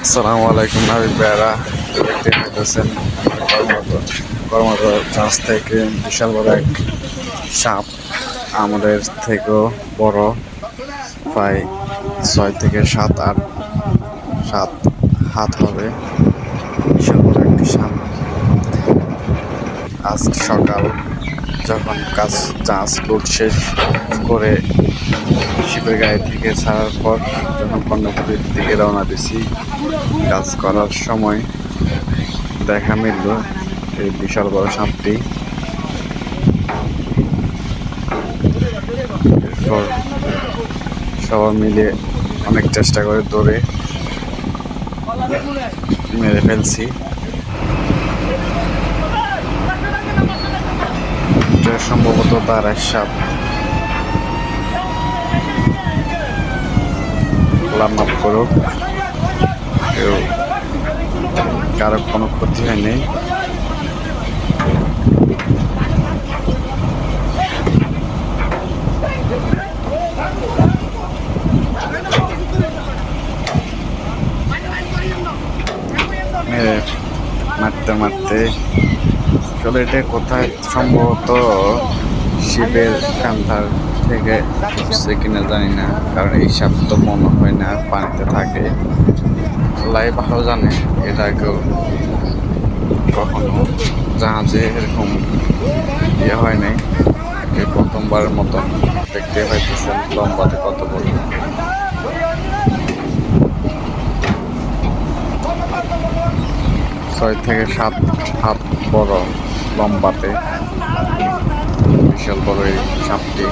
আসসালামু আলাইকুম নাবিক ভাইয়ারা, দেখতে পাইতেছেন কর্মরত চাষ থেকে বিশাল বড় এক সাপ, আমাদের থেকেও বড়, প্রায় 6 থেকে 7 হাত হবে। বিশাল বড় একটি সাপ। আজ সকাল যখন চাষ লোড শেষ করে শিপের গাড়ি থেকে ছাড়ার পর যখন কর্ণফুলীর দিকে রওনা দিছি, কাজ করার সময় দেখা মিলল এই বিশাল বড় সাপটি। এরপর সবাই মিলে অনেক চেষ্টা করে ধরে মেরে ফেলছি। এটা সম্ভবত তার এক সাপ। লাভ করুক, কেউ কারো কোনো ক্ষতি হয়নি। মারতে মারতে চলে, এটা কোথায় সম্ভবত শিবের কান্ধার থেকে উঠছে কিনা জানি না, কারণ এই সাপ তো মনে হয় না পানিতে থাকে। আল্লাহ ভালো জানে, এটা কেউ কখনো জাহাজে এরকম ইয়ে হয় নাই। এই প্রথমবারের মতন দেখতে পাইতেছেন লম্বাতে কত বড়। 6 থেকে 7 হাত বড় লম্বাতে, বিশাল বড় এই সাপটি।